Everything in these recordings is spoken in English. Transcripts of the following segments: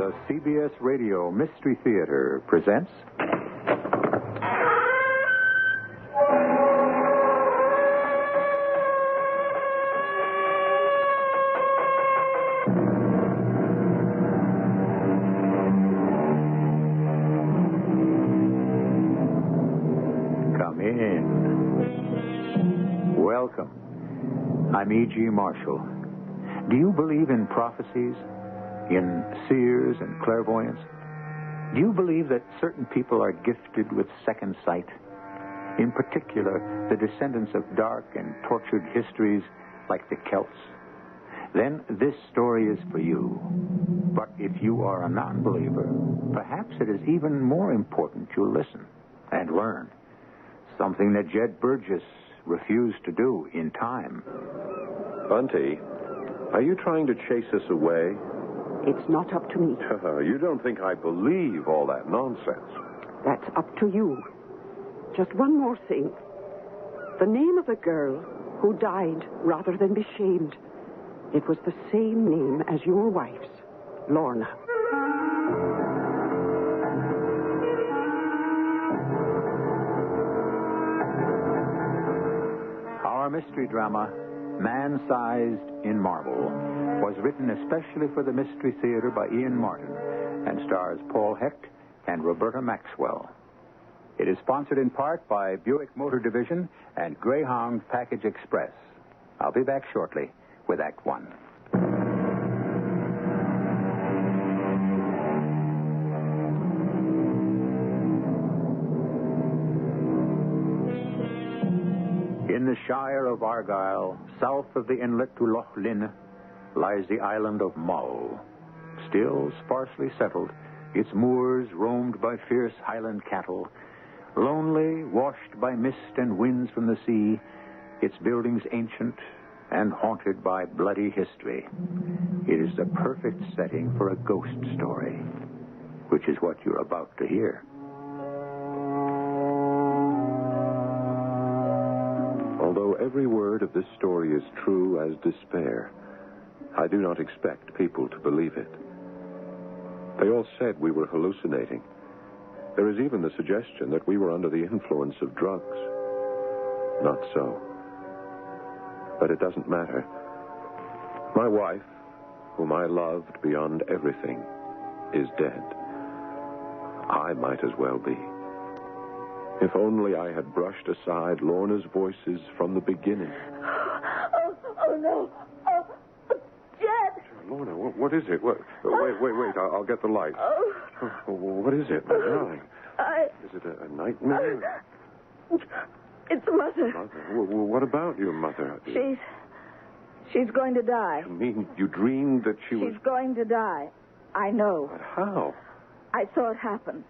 The CBS Radio Mystery Theater presents... Come in. Welcome. I'm E.G. Marshall. Do you believe in prophecies? In seers and clairvoyance? Do you believe that certain people are gifted with second sight? In particular, the descendants of dark and tortured histories like the Celts? Then this story is for you. But if you are a non-believer, perhaps it is even more important you listen and learn. Something that Jed Burgess refused to do in time. Bunty, are you trying to chase us away? It's not up to me. You don't think I believe all that nonsense? That's up to you. Just one more thing. The name of the girl who died rather than be shamed. It was the same name as your wife's, Lorna. Our mystery drama, Man-Sized in Marble, was written especially for the Mystery Theater by Ian Martin and stars Paul Hecht and Roberta Maxwell. It is sponsored in part by Buick Motor Division and Greyhound Package Express. I'll be back shortly with Act One. In the Shire of Argyll, south of the inlet to Loch Lynn, lies the island of Mull. Still sparsely settled, its moors roamed by fierce Highland cattle, lonely, washed by mist and winds from the sea, its buildings ancient and haunted by bloody history. It is the perfect setting for a ghost story, which is what you're about to hear. Although every word of this story is true as despair, I do not expect people to believe it. They all said we were hallucinating. There is even the suggestion that we were under the influence of drugs. Not so. But it doesn't matter. My wife, whom I loved beyond everything, is dead. I might as well be. If only I had brushed aside Lorna's voices from the beginning. Oh no. Oh, Jed. Lorna, what is it? Wait. I'll get the light. Oh. What is it, my darling? Is it a nightmare? It's Mother. Mother? What about your mother? She's going to die. You mean you dreamed that she was... She's going to die. I know. But how? I saw it happen.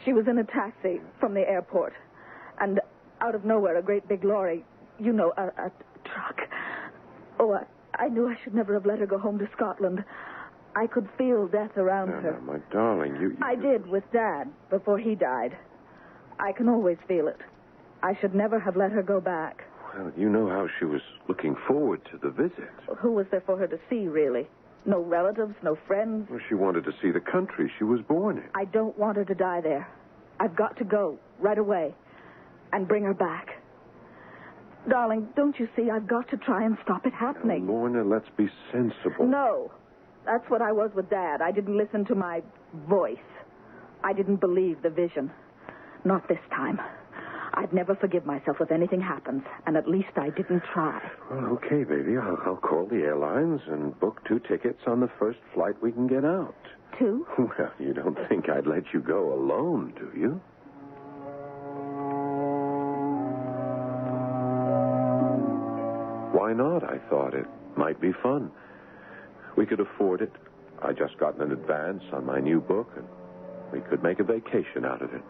She was in a taxi from the airport. And out of nowhere, a great big lorry, a truck. Oh, I knew I should never have let her go home to Scotland. I could feel death around her. No, my darling, you... I did with Dad before he died. I can always feel it. I should never have let her go back. Well, you know how she was looking forward to the visit. Well, who was there for her to see, really? No relatives, no friends? Well, she wanted to see the country she was born in. I don't want her to die there. I've got to go right away and bring her back. Darling, don't you see? I've got to try and stop it happening. Now, Lorna, let's be sensible. No. That's what I was with Dad. I didn't listen to my voice. I didn't believe the vision. Not this time. I'd never forgive myself if anything happens, and at least I didn't try. Well, okay, baby. I'll call the airlines and book 2 tickets on the first flight we can get out. 2? Well, you don't think I'd let you go alone, do you? Why not? I thought it might be fun. We could afford it. I just got an advance on my new book, and we could make a vacation out of it.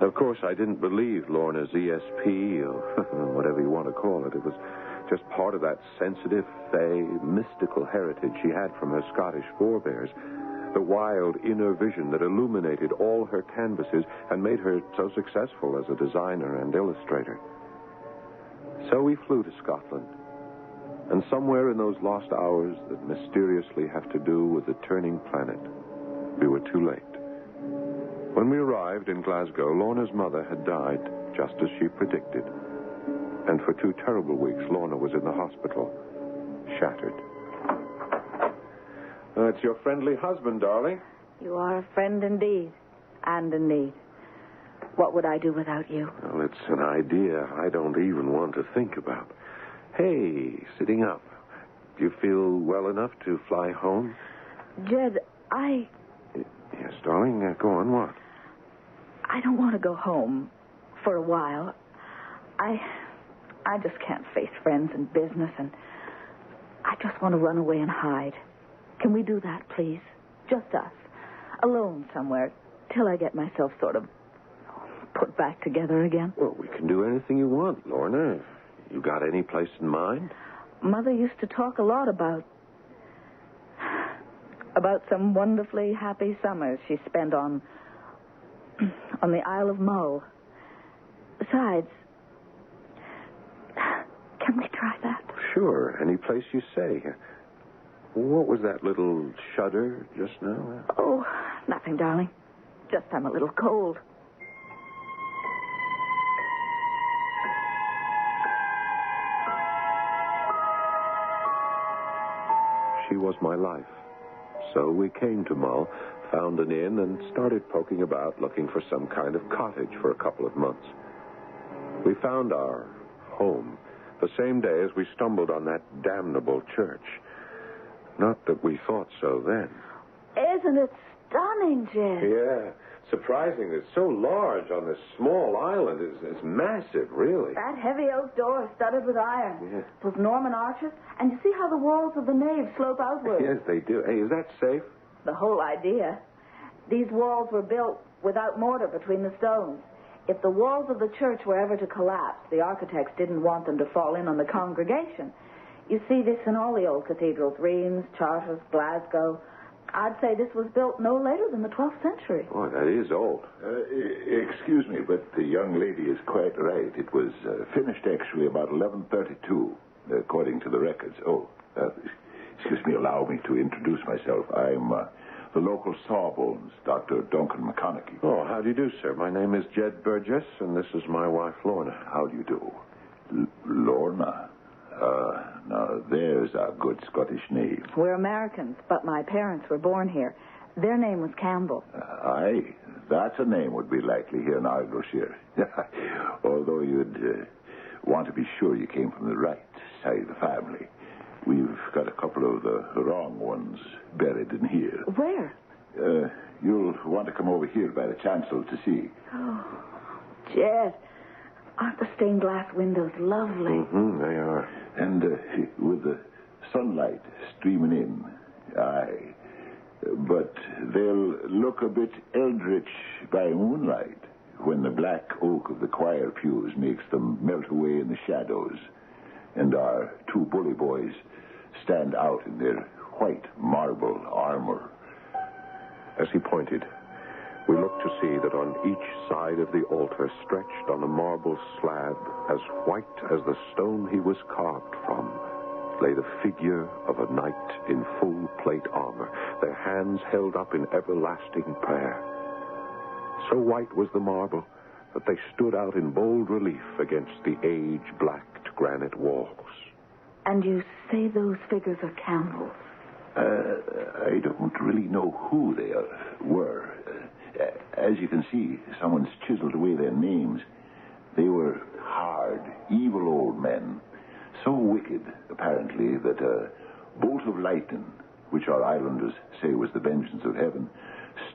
Of course, I didn't believe Lorna's ESP, or whatever you want to call it. It was just part of that sensitive, fey, mystical heritage she had from her Scottish forebears. The wild inner vision that illuminated all her canvases and made her so successful as a designer and illustrator. So we flew to Scotland. And somewhere in those lost hours that mysteriously have to do with the turning planet too late. When we arrived in Glasgow, Lorna's mother had died, just as she predicted. And for 2 terrible weeks, Lorna was in the hospital, shattered. It's your friendly husband, darling. You are a friend indeed, and in need. What would I do without you? Well, it's an idea I don't even want to think about. Hey, sitting up. Do you feel well enough to fly home? Jed, Yes, darling. Go on, what? I don't want to go home for a while. I just can't face friends and business, and I just want to run away and hide. Can we do that, please? Just us. Alone somewhere, till I get myself sort of put back together again. Well, we can do anything you want, Lorna. You got any place in mind? Mother used to talk a lot about some wonderfully happy summers she spent on the Isle of Mull. Besides, can we try that? Sure, any place you say. What was that little shudder just now? Oh, nothing, darling. Just I'm a little cold. She was my life. So we came to Mull, found an inn, and started poking about looking for some kind of cottage for a couple of months. We found our home the same day as we stumbled on that damnable church. Not that we thought so then. Isn't it stunning, Jed? Yeah, surprising. It's so large on this small island. It's massive, really. That heavy oak door is studded with iron. Yeah. Those Norman arches. And you see how the walls of the nave slope outward? Yes, they do. Hey, is that safe? The whole idea. These walls were built without mortar between the stones. If the walls of the church were ever to collapse, the architects didn't want them to fall in on the congregation. You see this in all the old cathedrals, Reims, Chartres, Glasgow. I'd say this was built no later than the 12th century. Oh, that is old. Excuse me, but the young lady is quite right. It was finished actually about 1132, according to the records. Excuse me, allow me to introduce myself. I'm the local Sawbones, Dr. Duncan McConaughey. Oh, how do you do, sir? My name is Jed Burgess, and this is my wife, Lorna. How do you do? Lorna? Now, there's a good Scottish name. We're Americans, but my parents were born here. Their name was Campbell. Aye, that's a name would be likely here in Argyleshire. Although you'd want to be sure you came from the right side of the family. We've got a couple of the wrong ones buried in here. Where? You'll want to come over here by the chancel to see. Oh, Jed, aren't the stained glass windows lovely? Mm-hmm, they are. And with the sunlight streaming in, aye. But they'll look a bit eldritch by moonlight when the black oak of the choir pews makes them melt away in the shadows, and our 2 bully boys stand out in their white marble armor. As he pointed, we looked to see that on each side of the altar, stretched on a marble slab as white as the stone he was carved from, lay the figure of a knight in full plate armor, their hands held up in everlasting prayer. So white was the marble that they stood out in bold relief against the age-blacked granite walls. And you say those figures are Campbell's? I don't really know who they were. As you can see, someone's chiseled away their names. They were hard, evil old men. So wicked, apparently, that a bolt of lightning, which our islanders say was the vengeance of heaven,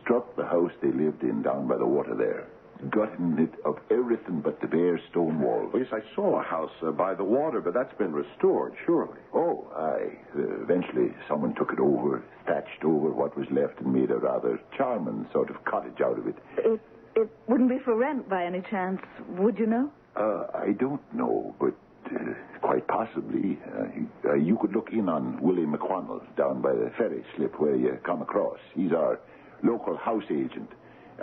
struck the house they lived in down by the water there, gutting it of everything but the bare stone wall. Well, yes, I saw a house by the water, but that's been restored, surely. Oh, aye. Eventually, someone took it over, thatched over what was left, and made a rather charming sort of cottage out of it. It wouldn't be for rent by any chance, would you know? I don't know, but quite possibly. You could look in on Willie McConnell down by the ferry slip where you come across. He's our local house agent.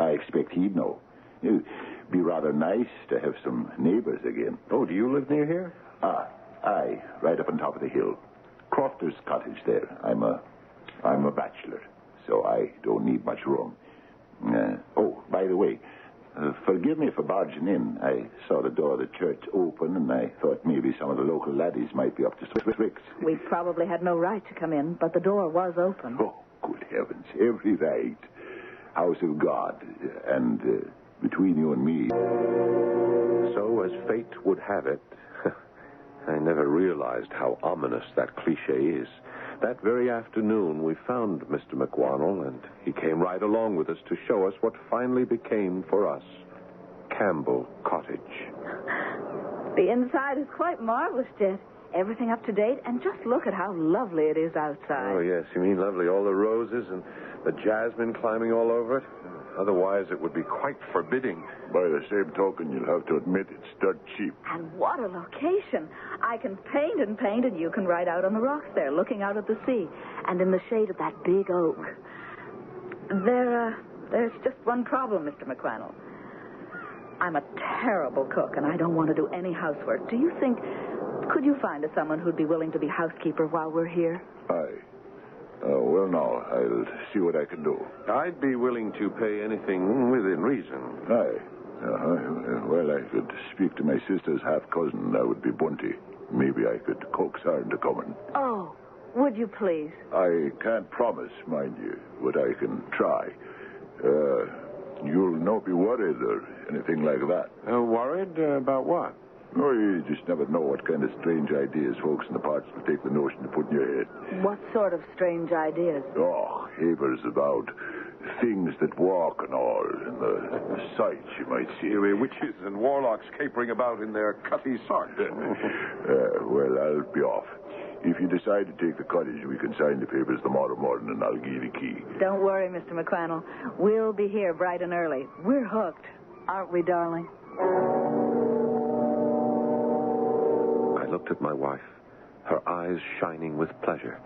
I expect he'd know. It'd be rather nice to have some neighbors again. Oh, do you live near here? Aye, right up on top of the hill. Crofter's cottage there. I'm a bachelor, so I don't need much room. By the way, forgive me for barging in. I saw the door of the church open, and I thought maybe some of the local laddies might be up to tricks. We probably had no right to come in, but the door was open. Oh, good heavens, every right. House of God, and between you and me. So, as fate would have it, I never realized how ominous that cliche is. That very afternoon, we found Mr. McWannell, and he came right along with us to show us what finally became for us Campbell Cottage. The inside is quite marvelous, Jet. Everything up to date, and just look at how lovely it is outside. Oh, yes, you mean lovely. All the roses and the jasmine climbing all over it. Otherwise, it would be quite forbidding. By the same token, you'll have to admit it's dirt cheap. And what a location. I can paint, and you can ride out on the rocks there, looking out at the sea, and in the shade of that big oak. There's just one problem, Mr. McWannell. I'm a terrible cook, and I don't want to do any housework. Do you think, could you find us someone who'd be willing to be housekeeper while we're here? Aye. Well, now, I'll see what I can do. I'd be willing to pay anything within reason. Aye. Well, I could speak to my sister's half-cousin. That would be Bunty. Maybe I could coax her into coming. Oh, would you please? I can't promise, mind you, but I can try. You'll not be worried or anything like that. Worried about what? Oh, you just never know what kind of strange ideas folks in the parts will take the notion to put in your head. What sort of strange ideas? Oh, havers about things that walk and all, and the sights you might see. Witches and warlocks capering about in their cutty socks. Well, I'll be off. If you decide to take the cottage, we can sign the papers tomorrow morning, and I'll give you the key. Don't worry, Mr. McWannell. We'll be here bright and early. We're hooked, aren't we, darling? I looked at my wife, her eyes shining with pleasure,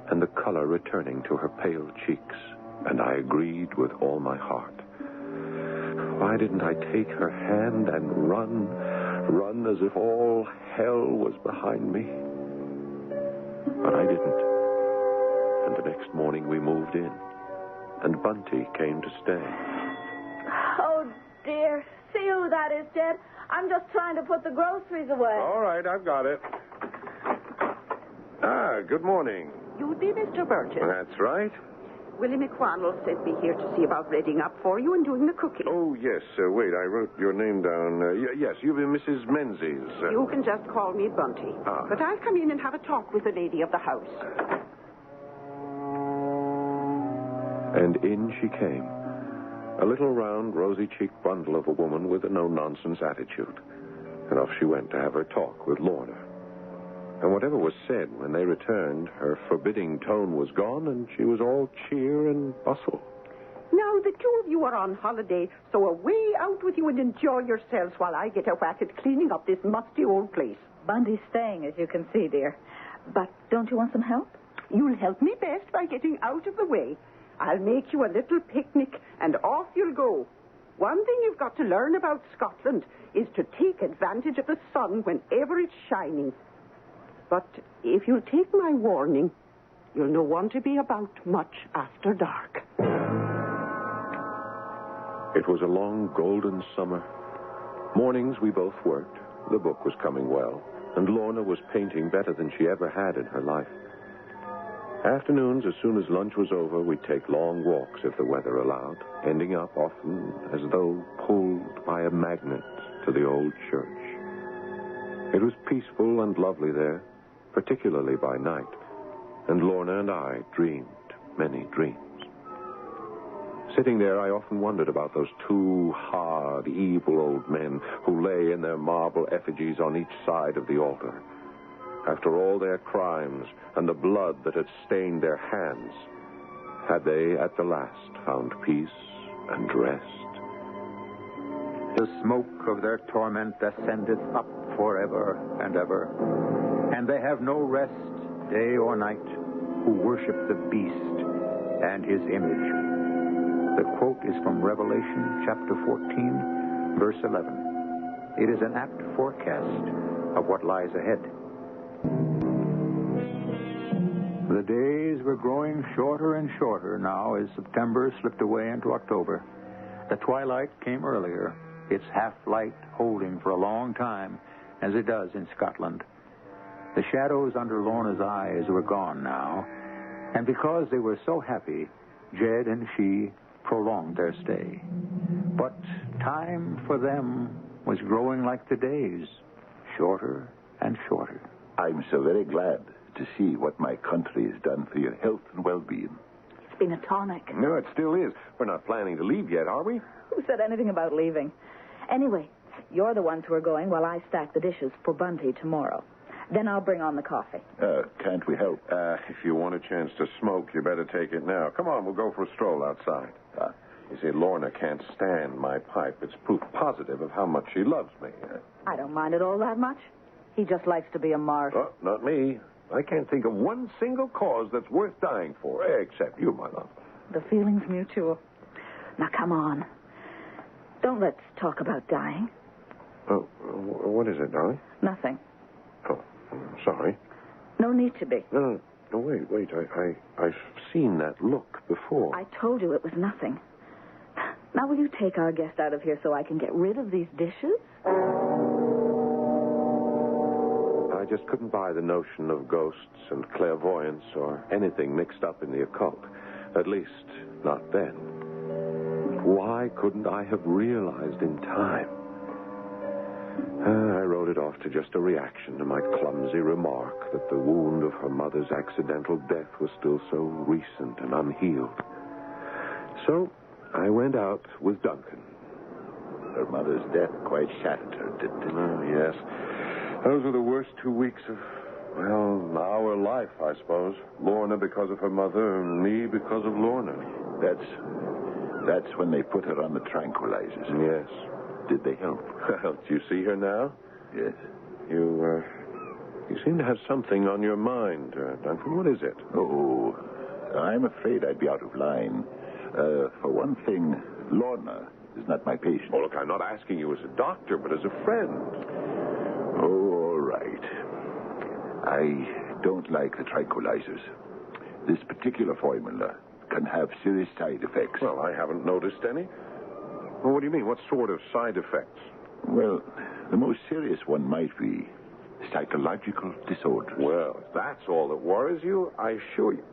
and the color returning to her pale cheeks, and I agreed with all my heart. Why didn't I take her hand and run as if all hell was behind me? But I didn't. And the next morning we moved in, and Bunty came to stay. Oh, dear. See who that is, Jed? I'm just trying to put the groceries away. All right, I've got it. Good morning. You'd be Mr. Burgess. That's right. Willie McWannell sent me here to see about reading up for you and doing the cooking. Oh, yes. Wait, I wrote your name down. Yes, you've been Mrs. Menzies. You can just call me Bunty. But I'll come in and have a talk with the lady of the house. And in she came. A little round, rosy-cheeked bundle of a woman with a no-nonsense attitude. And off she went to have her talk with Lorna. And whatever was said when they returned, her forbidding tone was gone, and she was all cheer and bustle. Now, the two of you are on holiday, so away out with you and enjoy yourselves while I get a whack at cleaning up this musty old place. Bunty's staying, as you can see, dear. But don't you want some help? You'll help me best by getting out of the way. I'll make you a little picnic, and off you'll go. One thing you've got to learn about Scotland is to take advantage of the sun whenever it's shining. But if you'll take my warning, you'll no want to be about much after dark. It was a long, golden summer. Mornings we both worked. The book was coming well, and Lorna was painting better than she ever had in her life. Afternoons, as soon as lunch was over, we'd take long walks if the weather allowed, ending up often as though pulled by a magnet to the old church. It was peaceful and lovely there, particularly by night, and Lorna and I dreamed many dreams. Sitting there, I often wondered about those two hard, evil old men who lay in their marble effigies on each side of the altar. After all their crimes and the blood that had stained their hands, had they at the last found peace and rest? The smoke of their torment ascendeth up forever and ever, and they have no rest day or night who worship the beast and his image. The quote is from Revelation chapter 14, verse 11. It is an apt forecast of what lies ahead. The days were growing shorter and shorter now as September slipped away into October. The twilight came earlier, its half-light holding for a long time, as it does in Scotland. The shadows under Lorna's eyes were gone now, and because they were so happy, Jed and she prolonged their stay. But time for them was growing like the days, shorter and shorter. I'm so very glad to see what my country has done for your health and well-being. It's been a tonic. No, it still is. We're not planning to leave yet, are we? Who said anything about leaving? Anyway, you're the ones who are going while I stack the dishes for Bunty tomorrow. Then I'll bring on the coffee. Can't we help? If you want a chance to smoke, you better take it now. Come on, we'll go for a stroll outside. You see, Lorna can't stand my pipe. It's proof positive of how much she loves me. I don't mind it all that much. He just likes to be a martyr. Oh, not me. I can't think of one single cause that's worth dying for, except you, my love. The feeling's mutual. Now, come on. Don't let's talk about dying. Oh, what is it, darling? Nothing. Oh, sorry. No need to be. No, wait. I've seen that look before. I told you it was nothing. Now, will you take our guest out of here so I can get rid of these dishes? I just couldn't buy the notion of ghosts and clairvoyance or anything mixed up in the occult. At least, not then. Why couldn't I have realized in time? I wrote it off to just a reaction to my clumsy remark that the wound of her mother's accidental death was still so recent and unhealed. So, I went out with Duncan. Her mother's death quite shattered her, didn't it? Oh, yes. Those were the worst 2 weeks of, well, our life, I suppose. Lorna because of her mother, and me because of Lorna. That's when they put her on the tranquilizers. Yes. Did they help? Well, do you see her now? Yes. You seem to have something on your mind, Duncan. What is it? Oh, I'm afraid I'd be out of line. For one thing, Lorna is not my patient. Oh, look, I'm not asking you as a doctor, but as a friend. Oh, all right. I don't like the tranquilizers. This particular formula can have serious side effects. Well, I haven't noticed any. Well, what do you mean? What sort of side effects? Well, the most serious one might be psychological disorders. Well, if that's all that worries you, I assure you.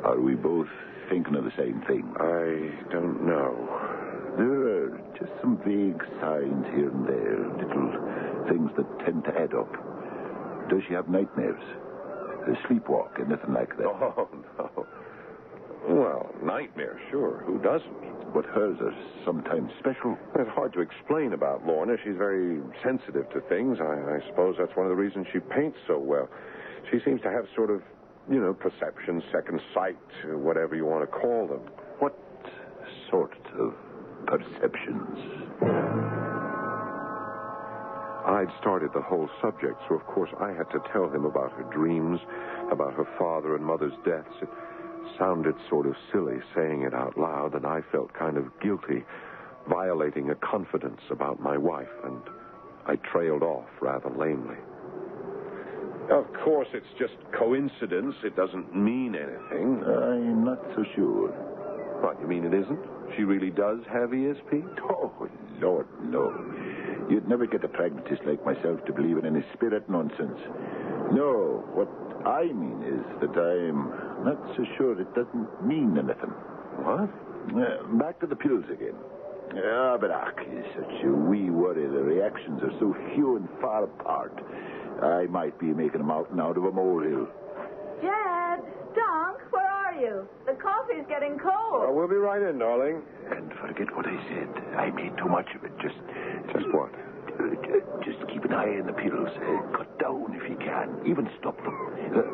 Are we both thinking of the same thing? I don't know. There are just some vague signs here and there, little things that tend to add up. Does she have nightmares? Sleepwalk, anything like that? Oh, no. Well, nightmares, sure. Who doesn't? But hers are sometimes special. It's hard to explain about Lorna. She's very sensitive to things. I suppose that's one of the reasons she paints so well. She seems to have sort of, perception, second sight, whatever you want to call them. What sort of perceptions? I'd started the whole subject, so of course I had to tell him about her dreams, about her father and mother's deaths. It sounded sort of silly saying it out loud, and I felt kind of guilty, violating a confidence about my wife, and I trailed off rather lamely. Of course, it's just coincidence. It doesn't mean anything. I'm not so sure. What, you mean it isn't? She really does have ESP? Oh, Lord, no. You'd never get a pragmatist like myself to believe in any spirit nonsense. No, what I mean is that I'm not so sure it doesn't mean anything. What? Back to the pills again. But is such a wee worry. The reactions are so few and far apart. I might be making a mountain out of a molehill. Jed, Dunk, where are you? The coffee's getting cold. We'll be right in, darling. And forget what I said. I made too much of it. Just what? Just keep an eye on the pills. Cut down if you can. Even stop them.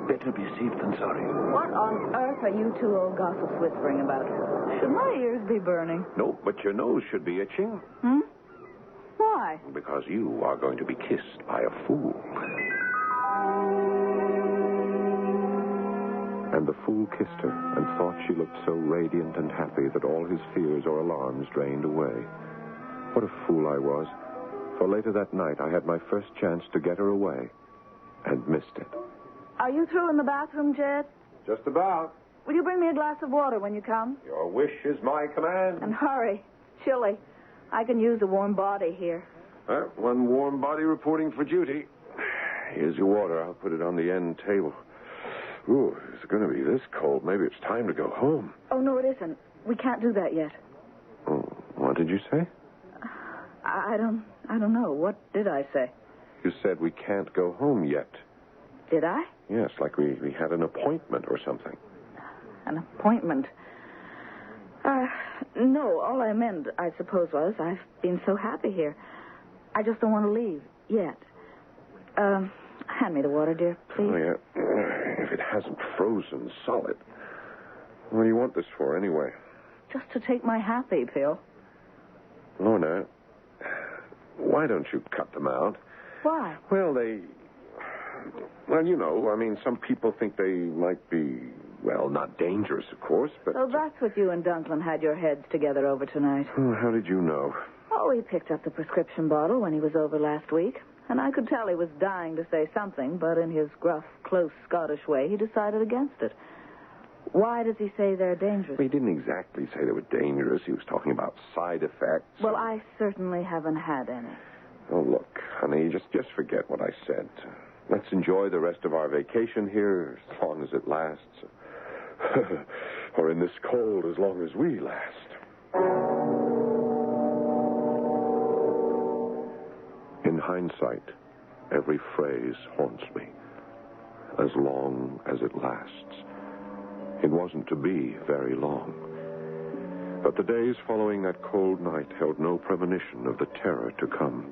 Better be safe than sorry. What on earth are you two old gossips whispering about? Should my ears be burning? No, but your nose should be itching. Why? Because you are going to be kissed by a fool. And the fool kissed her and thought she looked so radiant and happy that all his fears or alarms drained away. What a fool I was. For later that night, I had my first chance to get her away and missed it. Are you through in the bathroom, Jed? Just about. will you bring me a glass of water when you come? Your wish is my command. And hurry. Chilly. I can use a warm body here. One warm body reporting for duty. Here's your water. I'll put it on the end table. Ooh, it's going to be this cold. Maybe it's time to go home. Oh, no, it isn't. We can't do that yet. Oh, what did you say? I don't know. What did I say? You said we can't go home yet. Did I? Yes, like we had an appointment or something. An appointment? No, all I meant, I suppose, was I've been so happy here. I just don't want to leave yet. Hand me the water, dear, please. Oh, yeah. If it hasn't frozen solid. What do you want this for, anyway? Just to take my happy pill. Lorna, why don't you cut them out? Why? Well, you know, I mean, some people think they might be, well, not dangerous, of course, but... So that's what you and Dunklin had your heads together over tonight. Oh, how did you know? Oh, he picked up the prescription bottle when he was over last week, and I could tell he was dying to say something, but in his gruff, close Scottish way, he decided against it. Why does he say they're dangerous? He didn't exactly say they were dangerous. He was talking about side effects. Well, I certainly haven't had any. Oh, look, honey, just forget what I said. Let's enjoy the rest of our vacation here as long as it lasts. Or in this cold as long as we last. In hindsight, every phrase haunts me. As long as it lasts. It wasn't to be very long. But the days following that cold night held no premonition of the terror to come.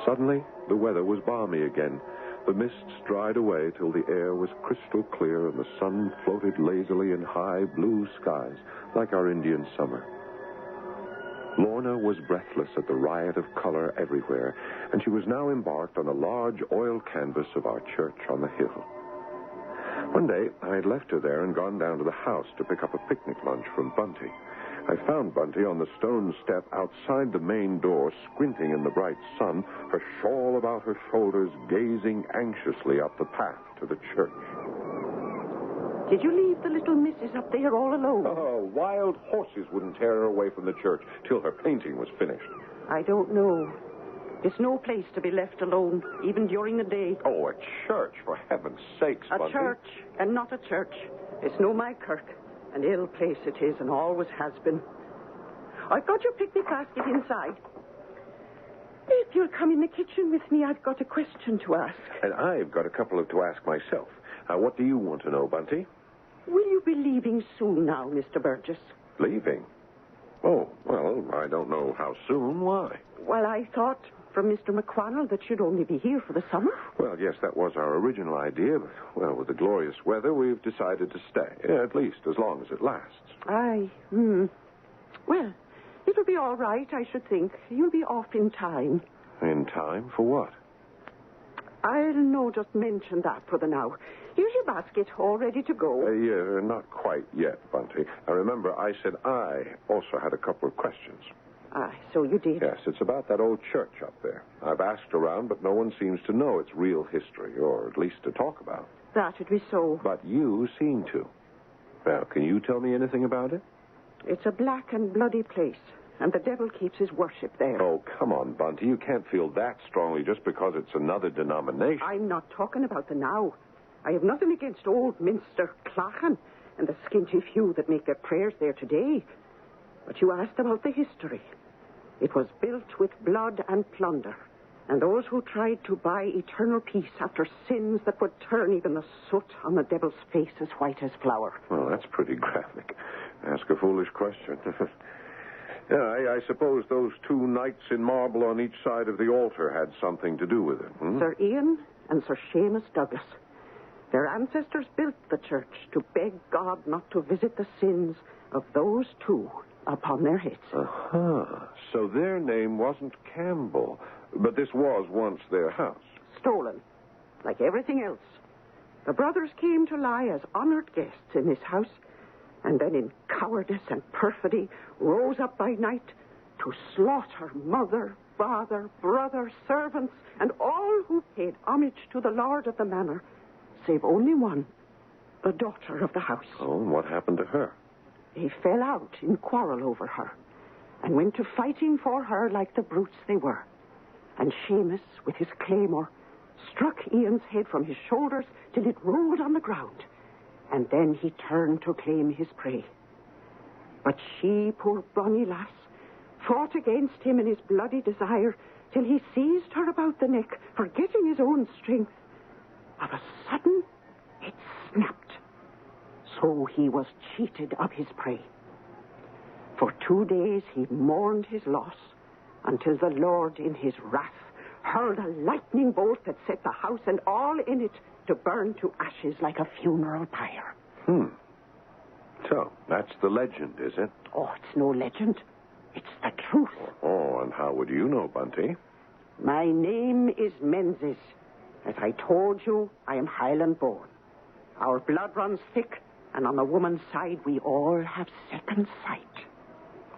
Suddenly, the weather was balmy again. The mists dried away till the air was crystal clear and the sun floated lazily in high blue skies like our Indian summer. Lorna was breathless at the riot of color everywhere, and she was now embarked on a large oil canvas of our church on the hill. One day, I had left her there and gone down to the house to pick up a picnic lunch from Bunty. I found Bunty on the stone step outside the main door, squinting in the bright sun, her shawl about her shoulders, gazing anxiously up the path to the church. Did you leave the little missus up there all alone? Oh, wild horses wouldn't tear her away from the church till her painting was finished. I don't know. It's no place to be left alone, even during the day. Oh, a church, for heaven's sakes, Bunty. A church, and not a church. It's no my kirk. An ill place it is, and always has been. I've got your picnic basket inside. If you'll come in the kitchen with me, I've got a question to ask. And I've got a couple to ask myself. What do you want to know, Bunty? Will you be leaving soon now, Mr. Burgess? Leaving? Oh, well, I don't know how soon. Why? Well, I thought from Mr. McQuannell that you'd only be here for the summer. Well, yes, that was our original idea, but, well, with the glorious weather, we've decided to stay, at least as long as it lasts. Aye. Well, it'll be all right, I should think. You'll be off in time. In time for what? I'll no just mention that for the now. Here's your basket, all ready to go. Not quite yet, Bunty. Remember, I said I also had a couple of questions. Aye, so you did. Yes, it's about that old church up there. I've asked around, but no one seems to know its real history, or at least to talk about. That'd be so. But you seem to. Now, can you tell me anything about it? It's a black and bloody place, and the devil keeps his worship there. Oh, come on, Bunty. You can't feel that strongly just because it's another denomination. I'm not talking about the now. I have nothing against old Minster Clachan and the skinty few that make their prayers there today. But you asked about the history. It was built with blood and plunder, and those who tried to buy eternal peace after sins that would turn even the soot on the devil's face as white as flour. Well, that's pretty graphic. Ask a foolish question. Yeah, I suppose those two knights in marble on each side of the altar had something to do with it. Sir Ian and Sir Seamus Douglas. Their ancestors built the church to beg God not to visit the sins of those two upon their heads. So their name wasn't Campbell, but this was once their house. Stolen, like everything else. The brothers came to lie as honored guests in this house, and then in cowardice and perfidy rose up by night to slaughter mother, father, brother, servants, and all who paid homage to the lord of the manor, save only one, the daughter of the house. Oh, and what happened to her? They fell out in quarrel over her and went to fighting for her like the brutes they were. And Seamus, with his claymore, struck Ian's head from his shoulders till it rolled on the ground. And then he turned to claim his prey. But she, poor bonny lass, fought against him in his bloody desire till he seized her about the neck, forgetting his own strength. Of a sudden, it snapped. So he was cheated of his prey. For 2 days he mourned his loss, until the Lord, in his wrath, hurled a lightning bolt that set the house and all in it to burn to ashes like a funeral pyre. So, that's the legend, is it? Oh, it's no legend. It's the truth. Oh, and how would you know, Bunty? My name is Menzies. As I told you, I am Highland born. Our blood runs thick, and on the woman's side, we all have second sight.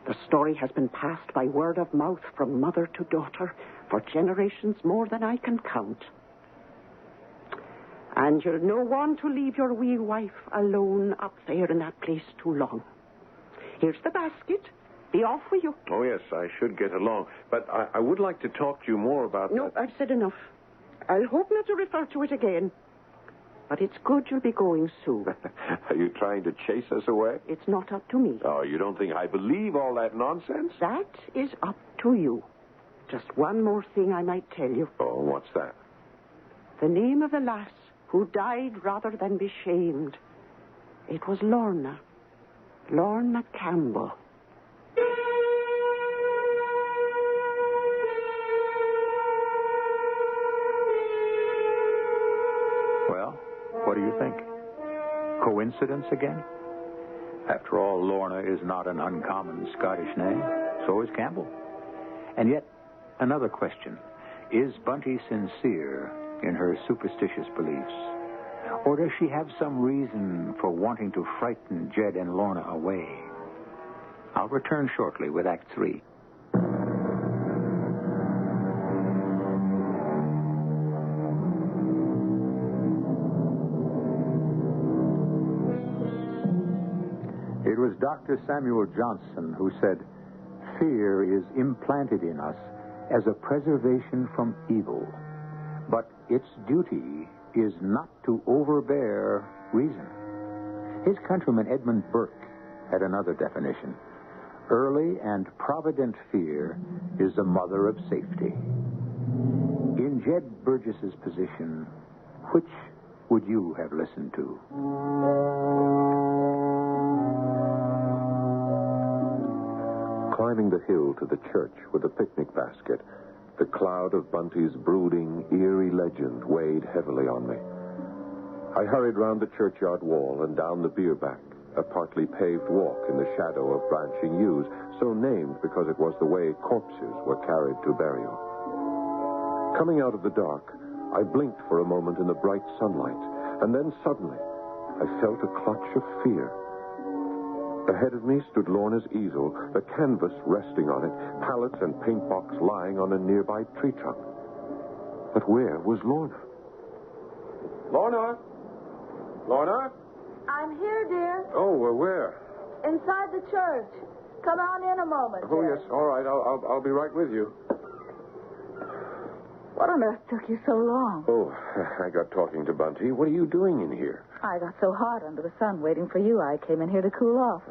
The story has been passed by word of mouth from mother to daughter for generations more than I can count. And you'll no want to leave your wee wife alone up there in that place too long. Here's the basket. Be off with you. Oh, yes, I should get along. But I would like to talk to you more about No, I've said enough. I'll hope not to refer to it again. But it's good you'll be going soon. Are you trying to chase us away? It's not up to me. Oh, you don't think I believe all that nonsense? That is up to you. Just one more thing I might tell you. Oh, what's that? The name of the lass who died rather than be shamed. It was Lorna. Lorna Campbell. Well, what do you think? Coincidence again? After all, Lorna is not an uncommon Scottish name. So is Campbell. And yet, another question. Is Bunty sincere in her superstitious beliefs? Or does she have some reason for wanting to frighten Jed and Lorna away? I'll return shortly with Act 3. It was Dr. Samuel Johnson who said, "Fear is implanted in us as a preservation from evil, but its duty is not to overbear reason." His countryman Edmund Burke had another definition. Early and provident fear is the mother of safety. In Jed Burgess's position, which would you have listened to? Climbing the hill to the church with a picnic basket, the cloud of Bunty's brooding, eerie legend weighed heavily on me. I hurried round the churchyard wall and down the bierback, a partly paved walk in the shadow of branching yews, so named because it was the way corpses were carried to burial. Coming out of the dark, I blinked for a moment in the bright sunlight, and then suddenly I felt a clutch of fear. Ahead of me stood Lorna's easel, the canvas resting on it, pallets and paintbox lying on a nearby tree trunk. But where was Lorna? Lorna? Lorna? I'm here, dear. Oh, where? Inside the church. Come on in a moment. Oh, dear. yes, all right. I'll be right with you. What on earth took you so long? Oh, I got talking to Bunty. What are you doing in here? I got so hot under the sun waiting for you, I came in here to cool off.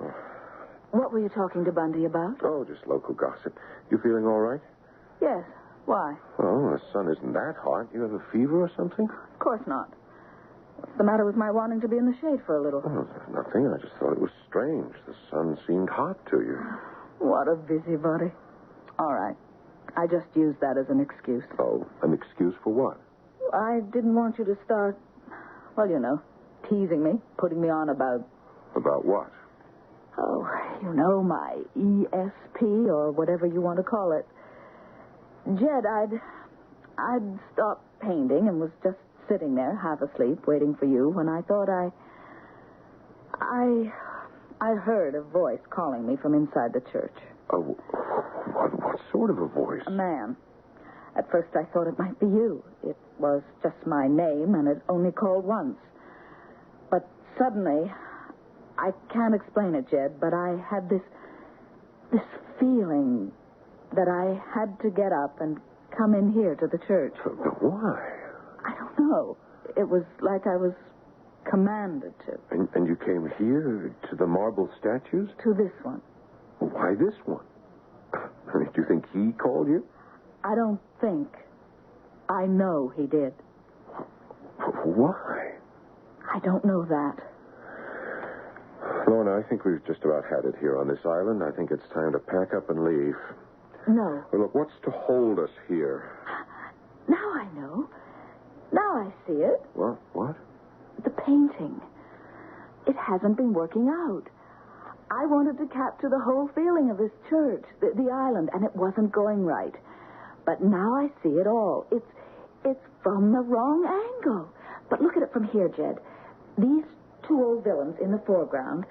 What were you talking to Bunty about? Oh, just local gossip. You feeling all right? Yes. Why? Oh, the sun isn't that hot. You have a fever or something? Of course not. What's the matter with my wanting to be in the shade for a little? Oh, nothing. I just thought it was strange. The sun seemed hot to you. What a busybody. All right. I just used that as an excuse. Oh, an excuse for what? I didn't want you to start, well, you know, teasing me, putting me on about... About what? Oh, you know, my ESP or whatever you want to call it. Jed, I'd stopped painting and was just sitting there, half asleep, waiting for you, when I thought I heard a voice calling me from inside the church. Oh, what sort of a voice? A man. At first I thought it might be you. It was just my name, and it only called once. But Suddenly, I can't explain it, Jed, but I had this feeling that I had to get up and come in here to the church. But why? I don't know. It was like I was commanded to. And you came here to the marble statues? To this one. Why this one? I mean, do you think he called you? I don't think. I know he did. Why? I don't know that. Lorna, I think we've just about had it here on this island. I think it's time to pack up and leave. No. Well, look, what's to hold us here? Now I know. Now I see it. What? The painting. It hasn't been working out. I wanted to capture the whole feeling of this church, the island, and it wasn't going right. But now I see it all. It's from the wrong angle. But look at it from here, Jed. These two old villains in the foreground,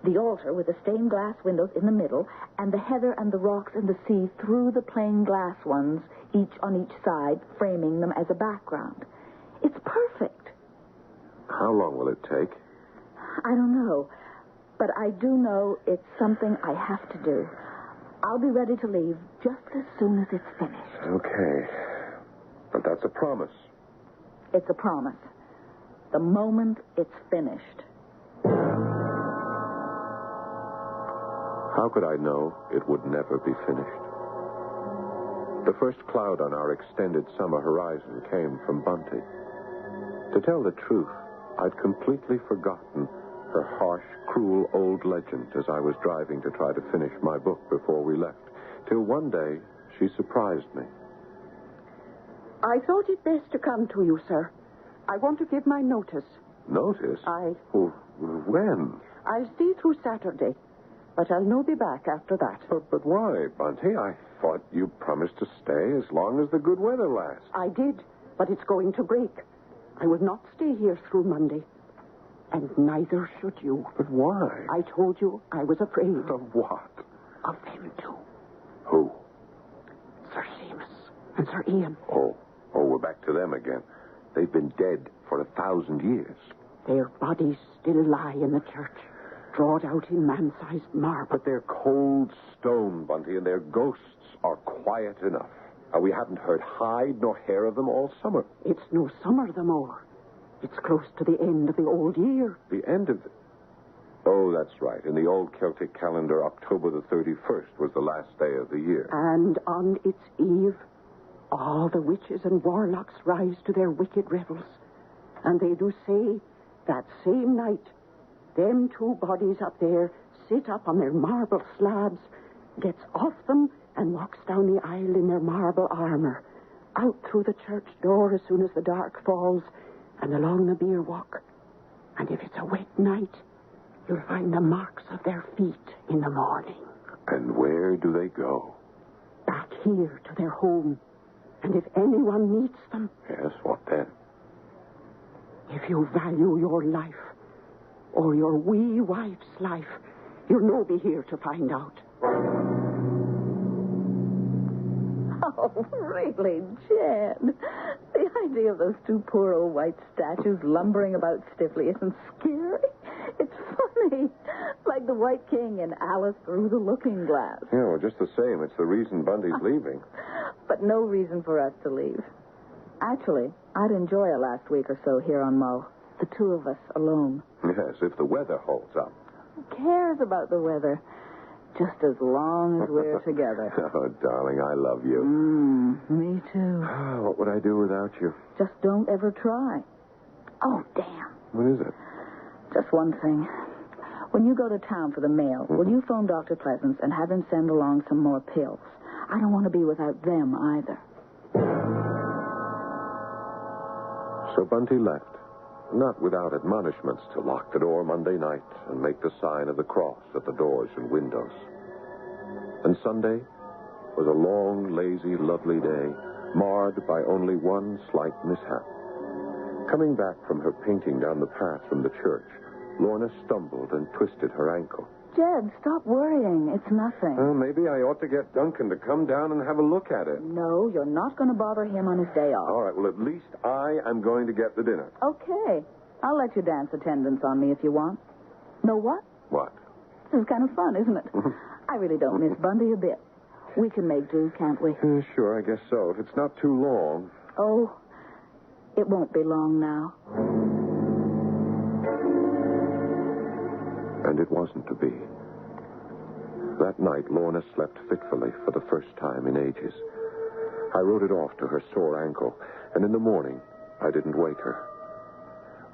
the altar with the stained glass windows in the middle, and the heather and the rocks and the sea through the plain glass ones, each on each side, framing them as a background. It's perfect. How long will it take? I don't know. But I do know it's something I have to do. I'll be ready to leave just as soon as it's finished. Okay. But that's a promise. It's a promise. The moment it's finished. How could I know it would never be finished? The first cloud on our extended summer horizon came from Bunty. To tell the truth, I'd completely forgotten her harsh, cruel old legend as I was driving to try to finish my book before we left, till one day she surprised me. I thought it best to come to you, sir. I want to give my notice. Notice? Well, when? I'll see through Saturday, but I'll no be back after that. But why, Bunty? I thought you promised to stay as long as the good weather lasts. I did, but it's going to break. I will not stay here through Monday. And neither should you. But why? I told you I was afraid. Of what? Of them two. Who? Sir Seamus and Sir Ian. Oh, we're back to them again. They've been dead for 1,000 years. Their bodies still lie in the church, drawn out in man-sized marble. But they're cold stone, Bunty, and their ghosts are quiet enough. We haven't heard hide nor hair of them all summer. It's no summer the more. It's close to the end of the old year. The end of the... Oh, that's right. In the old Celtic calendar, October the 31st was the last day of the year. And on its eve, all the witches and warlocks rise to their wicked revels. And they do say that same night, them two bodies up there sit up on their marble slabs, gets off them and walks down the aisle in their marble armor, out through the church door as soon as the dark falls, and along the bier walk. And if it's a wet night, you'll find the marks of their feet in the morning. And where do they go? Back here to their home. And if anyone meets them... Yes, what then? If you value your life, or your wee wife's life, you'll no be here to find out. Oh, really, Jed? The idea of those two poor old white statues lumbering about stiffly isn't scary. It's funny. Like the White King in Alice Through the Looking Glass. Yeah, well, just the same. It's the reason Bunty's leaving. But no reason for us to leave. Actually, I'd enjoy a last week or so here on Mull. The two of us alone. Yes, if the weather holds up. Who cares about the weather? Just as long as we're together. Oh, darling, I love you. Me too. What would I do without you? Just don't ever try. Oh, damn. What is it? Just one thing. When you go to town for the mail, will you phone Dr. Pleasance and have him send along some more pills? I don't want to be without them either. So Bunty left, not without admonishments to lock the door Monday night and make the sign of the cross at the doors and windows. And Sunday was a long, lazy, lovely day, marred by only one slight mishap. Coming back from her painting down the path from the church, Lorna stumbled and twisted her ankle. Jed, stop worrying. It's nothing. Well, maybe I ought to get Duncan to come down and have a look at it. No, you're not going to bother him on his day off. All right, well, at least I am going to get the dinner. Okay. I'll let you dance attendance on me if you want. Know what? What? This is kind of fun, isn't it? I really don't miss Bundy a bit. We can make do, can't we? Sure, I guess so. If it's not too long. Oh, it won't be long now. And it wasn't to be. That night, Lorna slept fitfully for the first time in ages. I wrote it off to her sore ankle, and in the morning, I didn't wake her.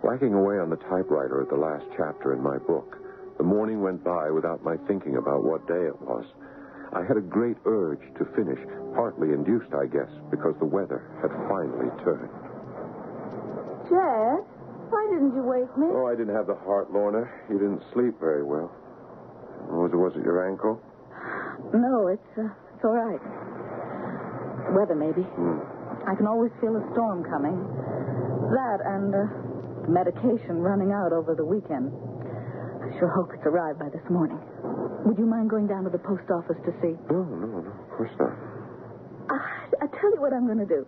Whacking away on the typewriter at the last chapter in my book, the morning went by without my thinking about what day it was. I had a great urge to finish, partly induced, I guess, because the weather had finally turned. Jed, why didn't you wake me? Oh, I didn't have the heart, Lorna. You didn't sleep very well. Was it your ankle? No, it's all right. Weather, maybe. I can always feel a storm coming. That and medication running out over the weekend. I sure hope it's arrived by this morning. Would you mind going down to the post office to see? No, of course not. I tell you what I'm going to do.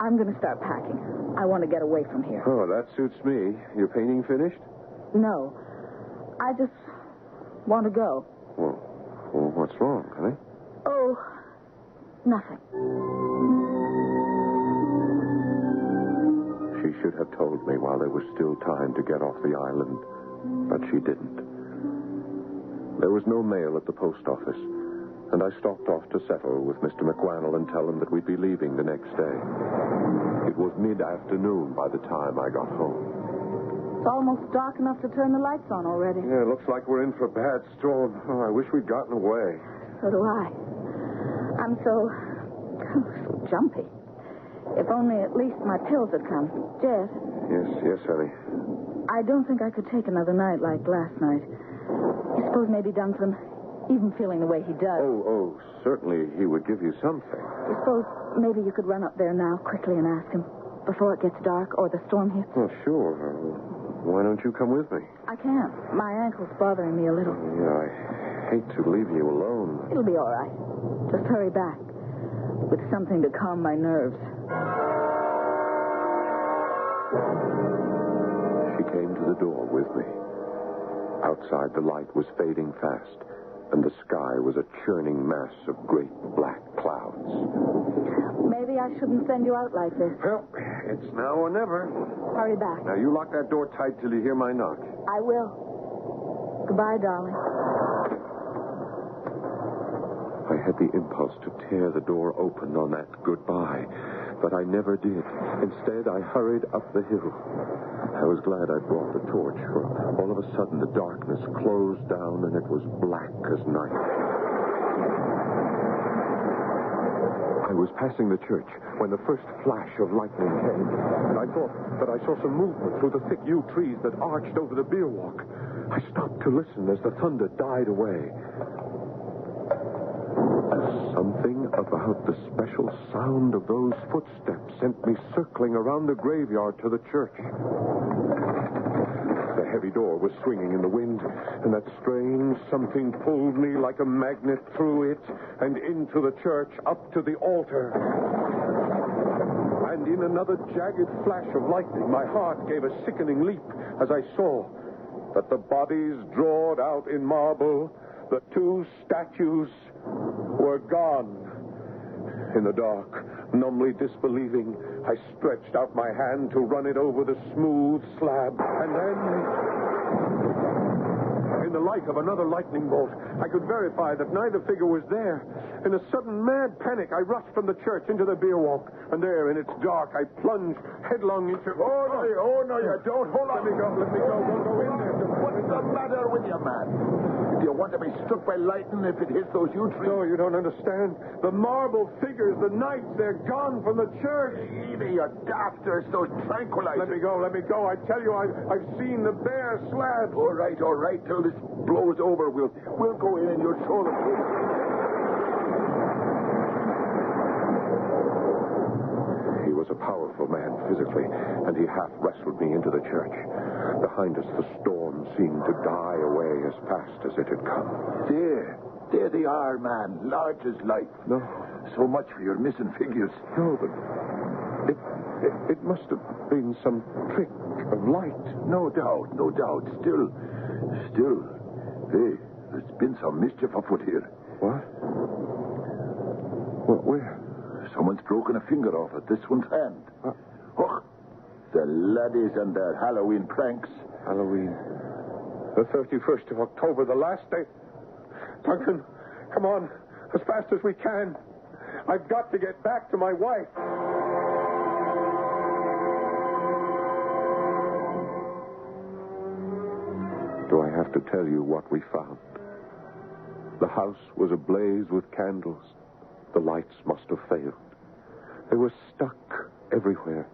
I'm going to start packing. I want to get away from here. Oh, that suits me. Your painting finished? No. I just want to go. Well, what's wrong, honey? Oh, nothing. She should have told me while there was still time to get off the island, but she didn't. There was no mail at the post office, and I stalked off to settle with Mr. McWannell and tell him that we'd be leaving the next day. It was mid-afternoon by the time I got home. It's almost dark enough to turn the lights on already. Yeah, it looks like we're in for a bad storm. Oh, I wish we'd gotten away. So do I. I'm so jumpy. If only at least my pills had come. Jed? Yes, honey. I don't think I could take another night like last night. You suppose maybe Duncan, even feeling the way he does. Oh, certainly he would give you something. You suppose maybe you could run up there now quickly and ask him before it gets dark or the storm hits? Oh, sure. Why don't you come with me? I can't. My ankle's bothering me a little. Yeah, I hate to leave you alone. It'll be all right. Just hurry back with something to calm my nerves. She came to the door with me. Outside, the light was fading fast, and the sky was a churning mass of great black clouds. Maybe I shouldn't send you out like this. Well, it's now or never. Hurry back. Now, you lock that door tight till you hear my knock. I will. Goodbye, darling. I had the impulse to tear the door open on that goodbye, but I never did. Instead, I hurried up the hill. I was glad I'd brought the torch, for all of a sudden the darkness closed down and it was black as night. I was passing the church when the first flash of lightning came, and I thought that I saw some movement through the thick yew trees that arched over the beer walk. I stopped to listen as the thunder died away. Something about the special sound of those footsteps sent me circling around the graveyard to the church. The heavy door was swinging in the wind, and that strange something pulled me like a magnet through it and into the church up to the altar. And in another jagged flash of lightning, my heart gave a sickening leap as I saw that the bodies drawn out in marble, the two statues, were gone. In the dark, numbly disbelieving, I stretched out my hand to run it over the smooth slab, and then, in the light of another lightning bolt, I could verify that neither figure was there. In a sudden mad panic, I rushed from the church into the beer walk, and there, in its dark, I plunged headlong into... Oh, no, you don't. Hold on. Let me go. Don't go in there. What's the matter with you, man? Do you want to be struck by lightning if it hits those yew trees? No, you don't understand. The marble figures, the knights, they're gone from the church. Either you're daft or so tranquilized. Let me go. I tell you, I've seen the bare slabs. All right. Till this blows over, we'll go in and you'll show them. He was a powerful man physically, and he half wrestled me into the church. Behind us, the storm seemed to die away as fast as it had come. There they are, man. Large as life. No. So much for your missing figures. No, but It must have been some trick of light. No doubt, no doubt. Still, there's been some mischief afoot here. What? Well, where? Someone's broken a finger off at this one's hand. Oh, the laddies and their Halloween pranks. Halloween. The 31st of October, the last day. Duncan, come on, as fast as we can. I've got to get back to my wife. Do I have to tell you what we found? The house was ablaze with candles. The lights must have failed. They were stuck everywhere.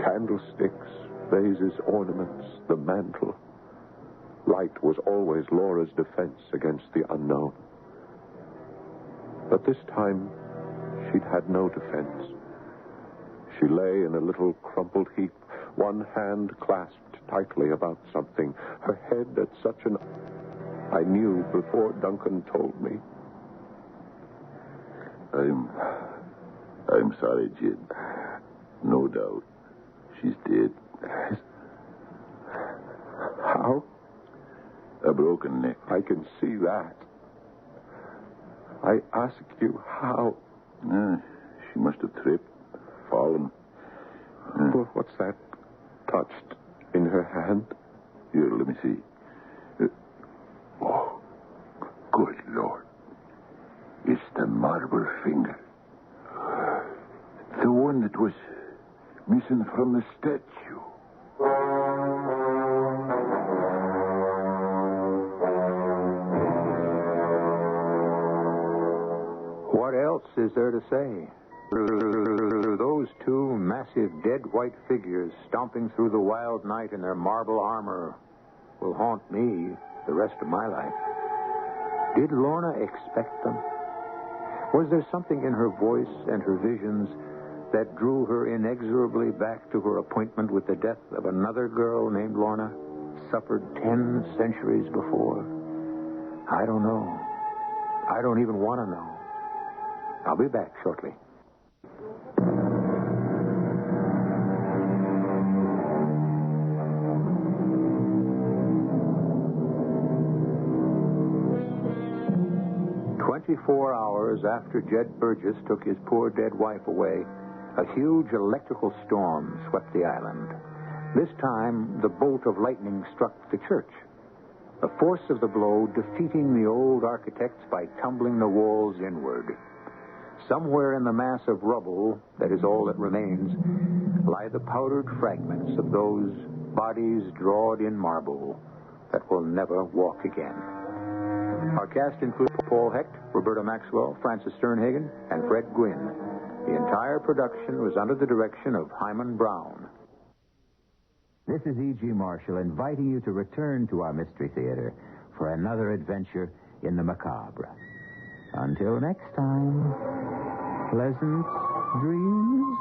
Candlesticks, vases, ornaments, the mantel. Light was always Laura's defense against the unknown. But this time, she'd had no defense. She lay in a little crumpled heap, one hand clasped tightly about something, her head at such an... I knew before Duncan told me. I'm sorry, Jid. No doubt. She's dead. How? A broken neck. I can see that. I ask you how. She must have tripped, fallen. Well, what's that touched in her hand? Here, let me see. Oh, good Lord. It's the marble finger. The one that was missing from the statue. What else is there to say? Those two massive dead white figures stomping through the wild night in their marble armor will haunt me the rest of my life. Did Lorna expect them? Was there something in her voice and her visions that drew her inexorably back to her appointment with the death of another girl named Lorna, suffered 10 centuries before? I don't know. I don't even want to know. I'll be back shortly. "24 hours after Jed Burgess took his poor dead wife away, a huge electrical storm swept the island. This time, the bolt of lightning struck the church. The force of the blow defeating the old architects by tumbling the walls inward. Somewhere in the mass of rubble, that is all that remains, lie the powdered fragments of those bodies drawed in marble that will never walk again. Our cast includes Paul Hecht, Roberta Maxwell, Francis Sternhagen, and Fred Gwynn. The entire production was under the direction of Hyman Brown. This is E.G. Marshall inviting you to return to our Mystery Theater for another adventure in the macabre. Until next time, pleasant dreams.